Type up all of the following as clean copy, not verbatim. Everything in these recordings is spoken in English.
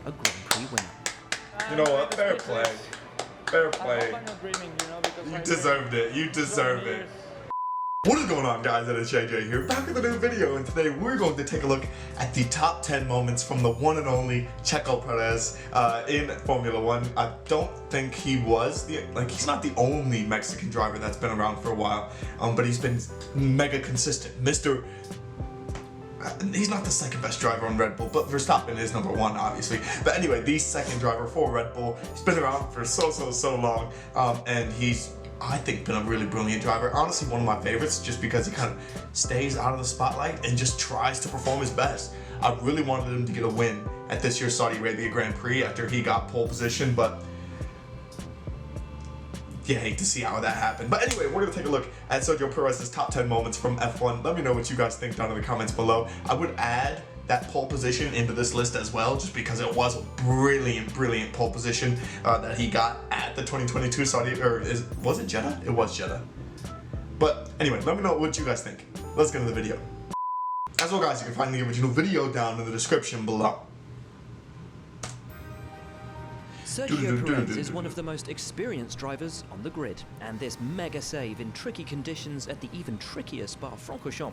a Grand Prix winner. You know what? Fair play. Fair play. I'm not dreaming, you know, because You deserved it. You deserved it. What is going on, guys? It is JJ here, back with a new video, and today we're going to take a look at the top 10 moments from the one and only Checo Perez in Formula One. I don't think he was he's not the only Mexican driver that's been around for a while, but he's been mega consistent. He's not the second best driver on Red Bull, but Verstappen is number one, obviously. But anyway, the second driver for Red Bull. He's been around for so long, and he's, I think, been a really brilliant driver. Honestly, one of my favorites, just because he kind of stays out of the spotlight and just tries to perform his best. I really wanted him to get a win at this year's Saudi Arabia Grand Prix after he got pole position, but you hate to see how that happened. But anyway, we're going to take a look at Sergio Perez's top 10 moments from F1. Let me know what you guys think down in the comments below. I would add that pole position into this list as well, just because it was a brilliant pole position that he got at the 2022 Saudi, was it Jeddah? It was Jeddah. But anyway, let me know what you guys think. Let's get into the video. As well, guys, you can find the original video down in the description below. Sergio Perez is one of the most experienced drivers on the grid, and this mega save in tricky conditions at the even trickier Spa-Francorchamps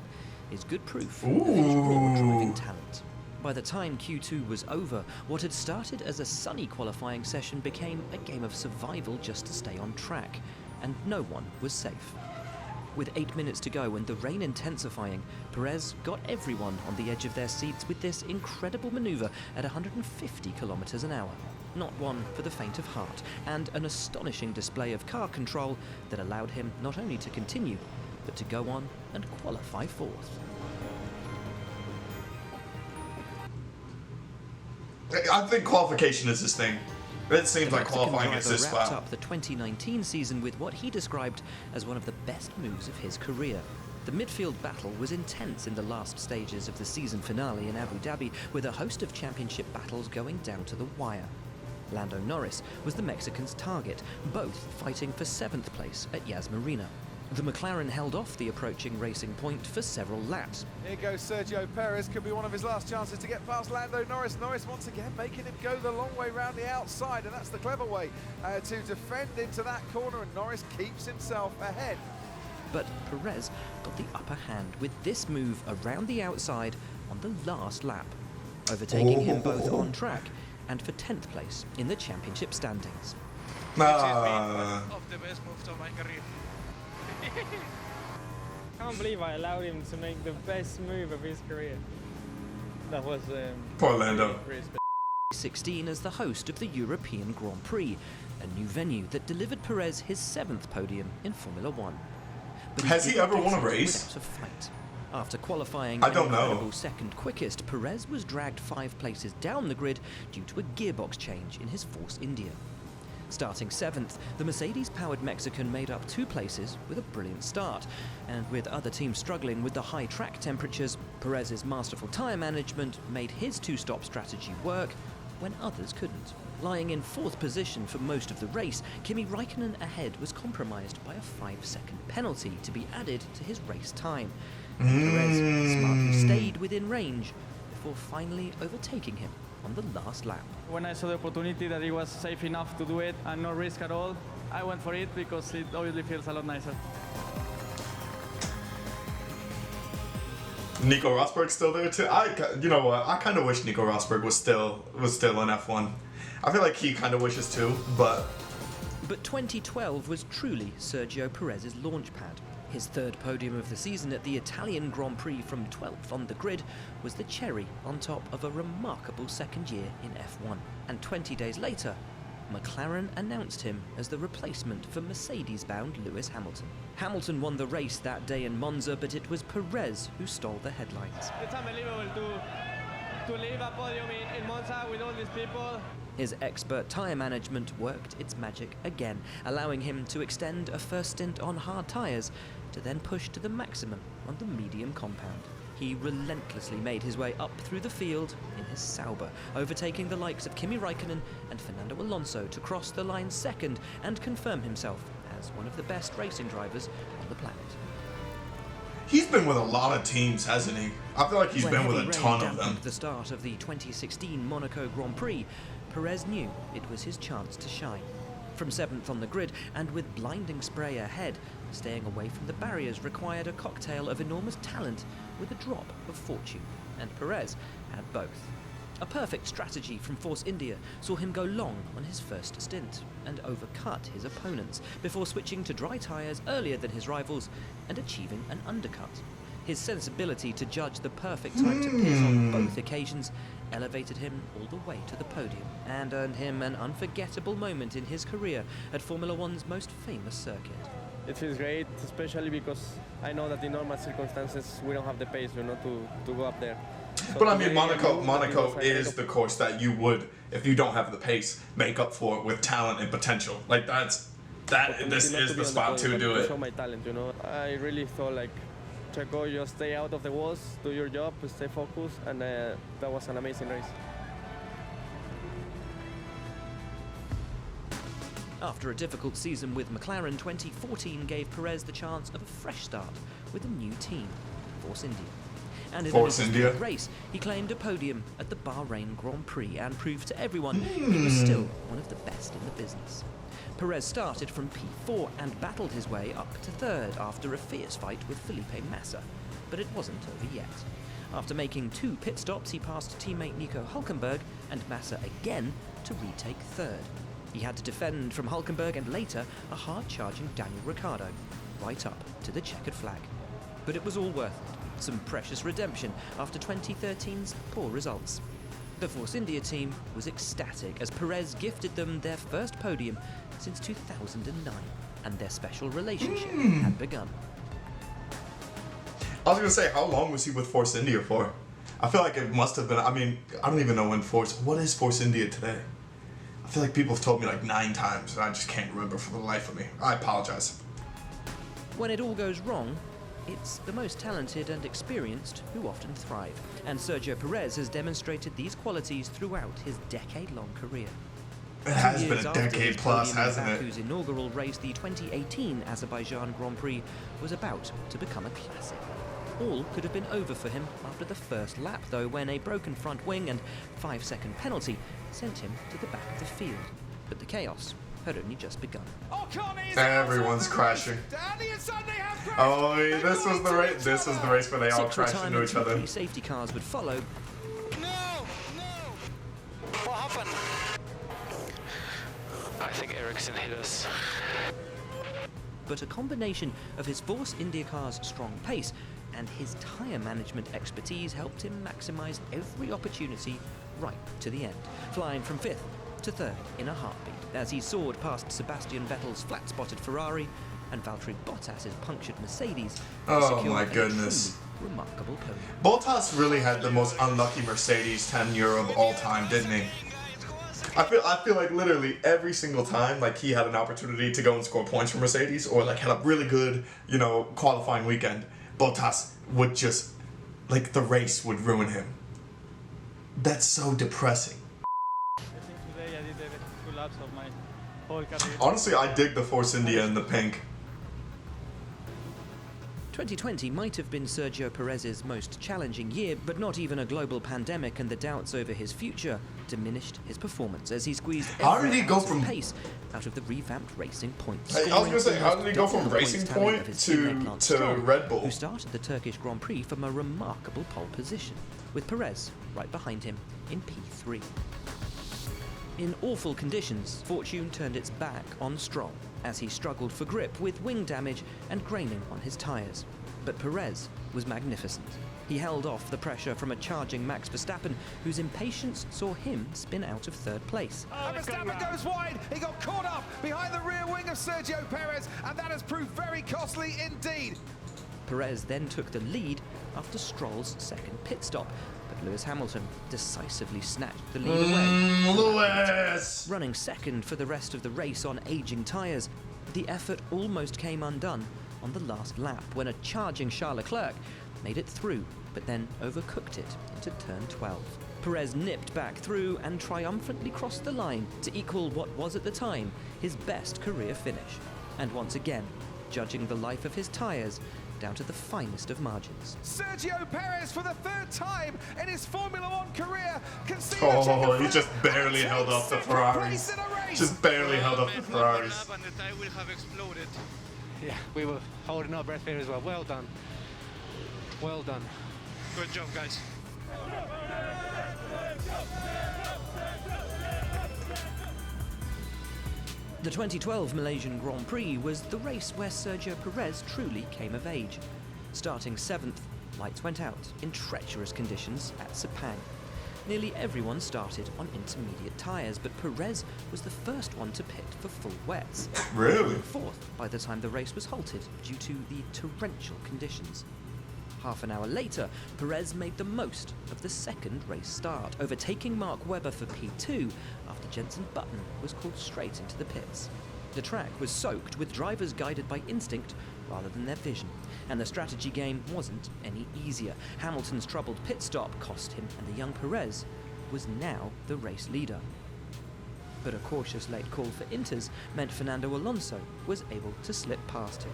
is good proof of his raw driving talent. By the time Q2 was over, what had started as a sunny qualifying session became a game of survival just to stay on track, and no one was safe. With 8 minutes to go and the rain intensifying, Perez got everyone on the edge of their seats with this incredible maneuver at 150 kilometers an hour. Not one for the faint of heart, and an astonishing display of car control that allowed him not only to continue, but to go on and qualify fourth. I think qualification is his thing. It seems like qualifying is his wrapped spot. up the 2019 season with what he described as one of the best moves of his career. The midfield battle was intense in the last stages of the season finale in Abu Dhabi, with a host of championship battles going down to the wire. Lando Norris was the Mexican's target, both fighting for 7th place at Yas Marina. The McLaren held off the approaching Racing Point for several laps. Here goes Sergio Perez, could be one of his last chances to get past Lando Norris. Norris once again making him go the long way round the outside, and that's the clever way to defend into that corner, and Norris keeps himself ahead. But Perez got the upper hand with this move around the outside on the last lap, overtaking him both on track and for 10th place in the championship standings. One of the best moves of my career. I can't believe I allowed him to make the best move of his career. That was Poor Lando. 16 as the host of the European Grand Prix, a new venue that delivered Perez his 7th podium in Formula One. But Has he ever won a race? Without a fight. After qualifying I don't know. an incredible second quickest, Perez was dragged 5 places down the grid due to a gearbox change in his Force India. Starting 7th, the Mercedes-powered Mexican made up 2 places with a brilliant start, and with other teams struggling with the high track temperatures, Perez's masterful tyre management made his 2-stop strategy work when others couldn't. Lying in 4th position for most of the race, Kimi Raikkonen ahead was compromised by a 5-second penalty to be added to his race time. Perez smartly stayed within range before finally overtaking him on the last lap. when I saw the opportunity that it was safe enough to do it and no risk at all, I went for it because it obviously feels a lot nicer. Nico Rosberg's still there too. You know what? I kind of wish Nico Rosberg was still in F1. I feel like he kind of wishes too, but 2012 was truly Sergio Perez's launchpad. His third podium of the season at the Italian Grand Prix from 12th on the grid was the cherry on top of a remarkable second year in F1. And 20 days later, McLaren announced him as the replacement for Mercedes-bound Lewis Hamilton. Hamilton won the race that day in Monza, but it was Perez who stole the headlines. It's unbelievable to leave a podium in Monza with all these people. His expert tyre management worked its magic again, allowing him to extend a first stint on hard tyres to then push to the maximum on the medium compound. He relentlessly made his way up through the field in his Sauber, overtaking the likes of Kimi Raikkonen and Fernando Alonso to cross the line second and confirm himself as one of the best racing drivers on the planet. He's been with a lot of teams, hasn't he? I feel like he's When been with heavy a rain ton of them. dampened the start of the 2016 Monaco Grand Prix, Perez knew it was his chance to shine. From 7th on the grid and with blinding spray ahead, staying away from the barriers required a cocktail of enormous talent with a drop of fortune, and Perez had both. A perfect strategy from Force India saw him go long on his first stint and overcut his opponents before switching to dry tyres earlier than his rivals and achieving an undercut. His sensibility to judge the perfect time to pit on both occasions elevated him all the way to the podium and earned him an unforgettable moment in his career at Formula One's most famous circuit. It feels great, especially because I know that in normal circumstances we don't have the pace, to go up there. So But I mean, Monaco is the course that you would, if you don't have the pace, make up for it with talent and potential. Like this is the spot to do it. Show my talent, I really thought like, CHECOOO, just stay out of the walls, do your job, stay focused, and that was an amazing race. After a difficult season with McLaren, 2014 gave Perez the chance of a fresh start with a new team, Force India. And in Force his India. race, he claimed a podium at the Bahrain Grand Prix and proved to everyone he was still one of the best in the business. Perez started from P4 and battled his way up to 3rd after a fierce fight with Felipe Massa, but it wasn't over yet. After making 2 pit stops, he passed teammate Nico Hülkenberg and Massa again to retake 3rd. He had to defend from Hülkenberg and later a hard-charging Daniel Ricciardo, right up to the checkered flag. But it was all worth it, some precious redemption after 2013's poor results. The Force India team was ecstatic as Perez gifted them their first podium since 2009, and their special relationship had begun. I was gonna say, how long was he with Force India for? I feel like it must have been. I mean, I don't even know when What is Force India today? I feel like people have told me like 9 times, and I just can't remember for the life of me. I apologize. When it all goes wrong, it's the most talented and experienced who often thrive, and Sergio Perez has demonstrated these qualities throughout his decade-long career. It has 2 been years a after decade his plus, podium in hasn't it? Baku's inaugural race, the 2018 Azerbaijan Grand Prix was about to become a classic. All could have been over for him after the first lap, though, when a broken front wing and 5-second penalty sent him to the back of the field. But the chaos had only just begun. Everyone's crashing. Oh, this was the race. This was the race where they all 6 crashed into retirements each and other. 3 safety cars would follow. No! What happened? I think Ericsson hit us. But a combination of his Force India car's strong pace and his tyre management expertise helped him maximise every opportunity right to the end, flying from 5th to 3rd in a heartbeat as he soared past Sebastian Vettel's flat-spotted Ferrari and Valtteri Bottas's punctured Mercedes to Oh secure my a goodness. truly remarkable podium. Bottas really had the most unlucky Mercedes tenure of all time, didn't he? I feel like literally every single time like he had an opportunity to go and score points for Mercedes or like had a really good, qualifying weekend, Bottas would just like the race would ruin him. That's so depressing. I think today I did the 2 laps of my whole career. Honestly, I dig the Force India in the pink. 2020 might have been Sergio Perez's most challenging year, but not even a global pandemic and the doubts over his future diminished his performance as he squeezed How did every he go ounce of from- pace out of the revamped Racing Point. I was gonna say, how did he go from Double the points Racing tally of Point his to teammate Lance Stroll, Red Bull? who started the Turkish Grand Prix from a remarkable pole position, with Perez right behind him in P3. In awful conditions, fortune turned its back on Stroll as he struggled for grip with wing damage and graining on his tyres. But Perez was magnificent. He held off the pressure from a charging Max Verstappen, whose impatience saw him spin out of 3rd place. And Verstappen goes wide. He got caught up behind the rear wing of Sergio Perez, and that has proved very costly indeed. Perez then took the lead after Stroll's 2nd pit stop, but Lewis Hamilton decisively snatched the lead away. Lewis! Running 2nd for the rest of the race on aging tyres, the effort almost came undone on the last lap when a charging Charles Leclerc made it through, but then overcooked it into turn 12. Perez nipped back through and triumphantly crossed the line to equal what was at the time his best career finish. And once again, judging the life of his tyres, down to the finest of margins. Sergio Perez for the third time in his Formula One career can see he just barely held up the Ferraris. Just barely held up the Ferraris. And the tire will have exploded. Yeah, we were holding our breath here as well. Well done. Well done. Good job, guys. The 2012 Malaysian Grand Prix was the race where Sergio Perez truly came of age. Starting 7th, lights went out in treacherous conditions at Sepang. Nearly everyone started on intermediate tyres, but Perez was the first one to pit for full wets. Really? 4th by the time the race was halted due to the torrential conditions. Half an hour later, Perez made the most of the second race start, overtaking Mark Webber for P2 after Jenson Button was called straight into the pits. The track was soaked with drivers guided by instinct rather than their vision, and the strategy game wasn't any easier. Hamilton's troubled pit stop cost him, and the young Perez was now the race leader. But a cautious late call for Inters meant Fernando Alonso was able to slip past him.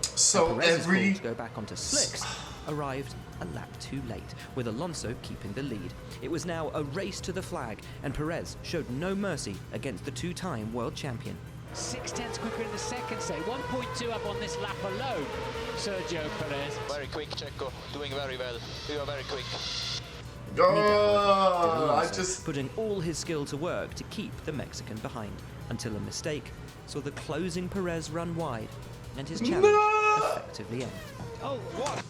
So Perez's call to go back onto slicks arrived a lap too late, with Alonso keeping the lead. It was now a race to the flag, and Perez showed no mercy against the two-time world champion. 6/10 quicker in the second set, 1.2 up on this lap alone. Sergio Perez. Very quick, Checo, doing very well. You are very quick. Putting all his skill to work to keep the Mexican behind, until a mistake saw the closing Perez run wide, and his challenge effectively end. Oh, what?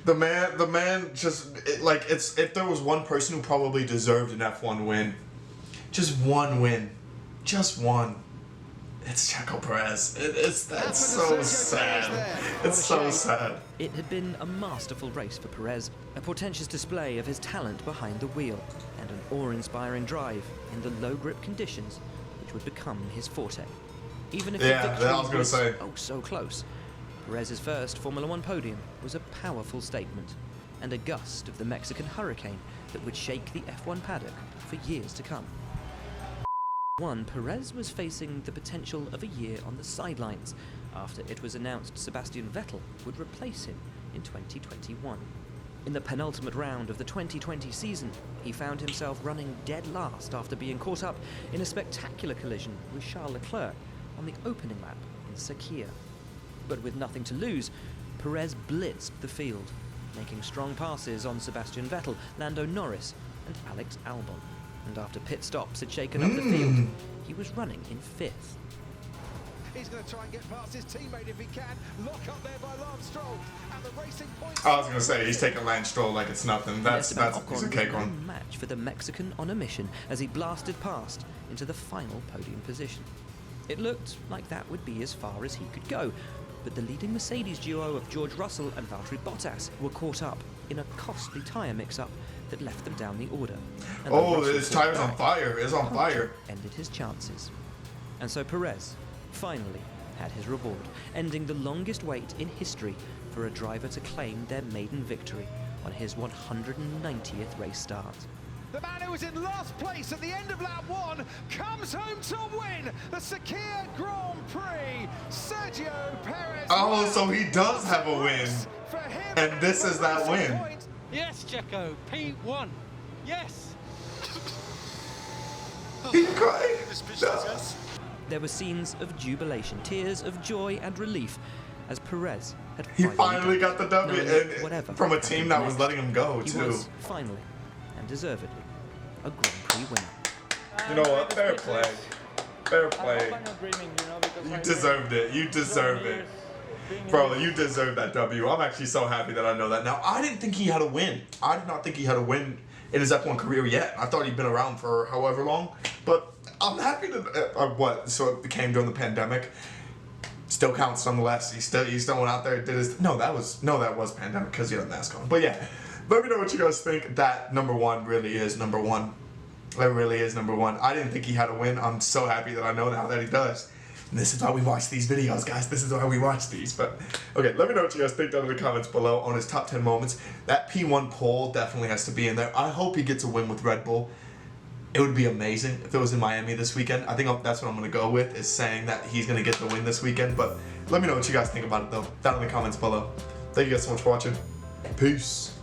The man just, if there was one person who probably deserved an F1 win, just one win, just one, it's Checo Perez. That's so sad. It's so sad. It had been a masterful race for Perez, a portentous display of his talent behind the wheel, and an awe-inspiring drive in the low-grip conditions which would become his forte. Even if the victory was oh so close, Perez's first Formula One podium was a powerful statement, and a gust of the Mexican hurricane that would shake the F1 paddock for years to come. Perez was facing the potential of a year on the sidelines after it was announced Sebastian Vettel would replace him in 2021. In the penultimate round of the 2020 season, he found himself running dead last after being caught up in a spectacular collision with Charles Leclerc on the opening lap in Sakhir. But with nothing to lose, Perez blitzed the field, making strong passes on Sebastian Vettel, Lando Norris and Alex Albon. And after pit stops had shaken up the field, he was running in 5th. He's going to try and get past his teammate if he can. Lock up there by Lance Stroll. And the racing points. I was going to say, he's taking Lance Stroll like it's nothing. That's a piece of cake on. Match for the Mexican on a mission as he blasted past into the final podium position. It looked like that would be as far as he could go, but the leading Mercedes duo of George Russell and Valtteri Bottas were caught up in a costly tyre mix-up that left them down the order. Oh, his tire's on fire. It's on fire. Ended his chances. And so Perez finally had his reward, ending the longest wait in history for a driver to claim their maiden victory on his 190th race start. The man who was in last place at the end of lap 1 comes home to win the Sakhir Grand Prix. Sergio Perez. Oh, so he does have a win. And this is that win. Yes, Checo, P1. Yes. He cried. There were scenes of jubilation, tears of joy and relief as Perez had finally got the W, and from a team that was letting him go, he too. was finally, and deservedly, a Grand Prix winner. You know what? Fair play. Fair play. You deserved it. You deserved it. Bro, you deserve that W. I'm actually so happy that I know that now. I didn't think he had a win. I did not think he had a win in his F1 career yet. I thought he'd been around for however long. But I'm happy to, so it became during the pandemic. Still counts nonetheless. He still went out there and did his, no, that was pandemic because he had a mask on. But yeah, let me know what you guys think. That number one really is number one. That really is number one. I didn't think he had a win. I'm so happy that I know now that he does. And this is why we watch these videos, guys. This is why we watch these. But, okay, let me know what you guys think down in the comments below on his top 10 moments. That P1 poll definitely has to be in there. I hope he gets a win with Red Bull. It would be amazing if it was in Miami this weekend. I think that's what I'm going to go with, is saying that he's going to get the win this weekend. But let me know what you guys think about it, though, down in the comments below. Thank you guys so much for watching. Peace.